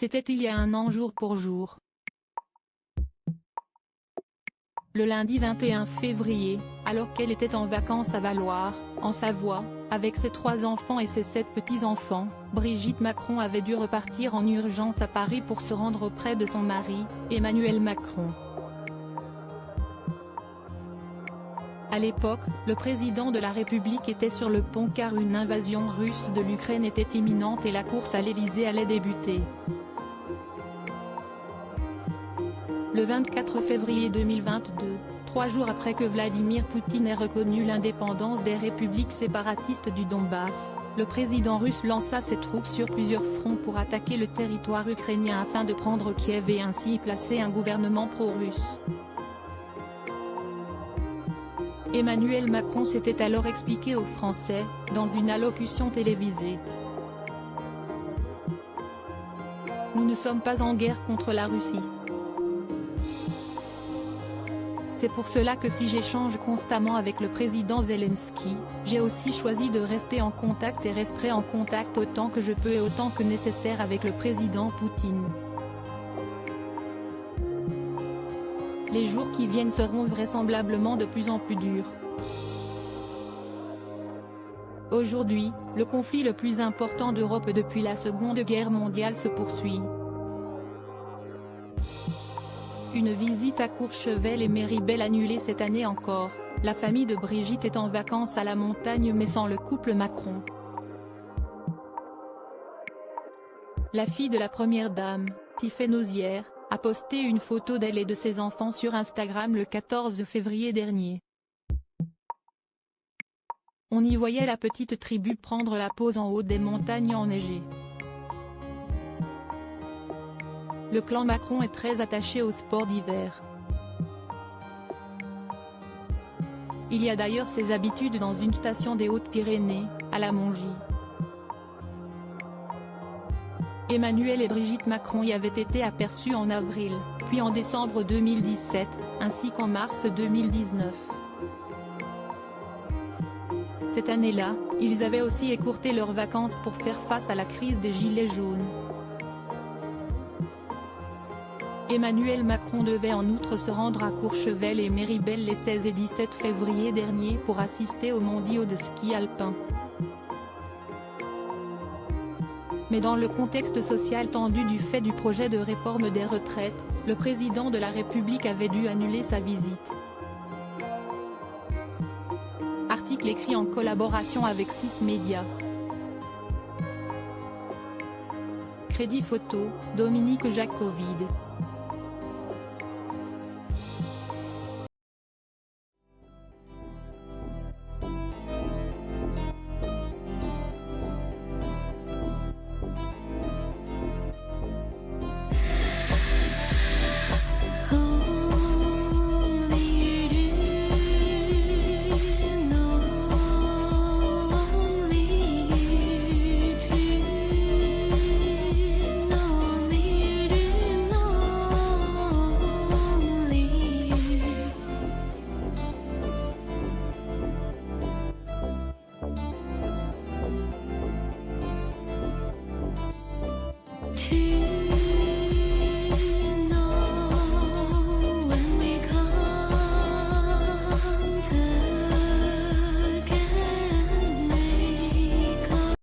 C'était il y a un an jour pour jour. Le lundi 21 février, alors qu'elle était en vacances à Valloire, en Savoie, avec ses 3 enfants et ses 7 petits-enfants, Brigitte Macron avait dû repartir en urgence à Paris pour se rendre auprès de son mari, Emmanuel Macron. À l'époque, le président de la République était sur le pont car une invasion russe de l'Ukraine était imminente et la course à l'Élysée allait débuter. Le 24 février 2022, 3 jours après que Vladimir Poutine ait reconnu l'indépendance des républiques séparatistes du Donbass, le président russe lança ses troupes sur plusieurs fronts pour attaquer le territoire ukrainien afin de prendre Kiev et ainsi y placer un gouvernement pro-russe. Emmanuel Macron s'était alors expliqué aux Français, dans une allocution télévisée. Nous ne sommes pas en guerre contre la Russie. C'est pour cela que si j'échange constamment avec le président Zelensky, j'ai aussi choisi de rester en contact et resterai en contact autant que je peux et autant que nécessaire avec le président Poutine. Les jours qui viennent seront vraisemblablement de plus en plus durs. Aujourd'hui, le conflit le plus important d'Europe depuis la Seconde Guerre mondiale se poursuit. Une visite à Courchevel et Méribel annulée cette année encore, la famille de Brigitte est en vacances à la montagne mais sans le couple Macron. La fille de la première dame, Tiffaine Nozière, a posté une photo d'elle et de ses enfants sur Instagram le 14 février dernier. On y voyait la petite tribu prendre la pause en haut des montagnes enneigées. Le clan Macron est très attaché au sport d'hiver. Il y a d'ailleurs ses habitudes dans une station des Hautes-Pyrénées, à la Mongie. Emmanuel et Brigitte Macron y avaient été aperçus en avril, puis en décembre 2017, ainsi qu'en mars 2019. Cette année-là, ils avaient aussi écourté leurs vacances pour faire face à la crise des Gilets jaunes. Emmanuel Macron devait en outre se rendre à Courchevel et Méribel les 16 et 17 février dernier pour assister aux mondiaux de ski alpin. Mais dans le contexte social tendu du fait du projet de réforme des retraites, le président de la République avait dû annuler sa visite. Article écrit en collaboration avec 6 médias. Crédit photo, Dominique Jacovide.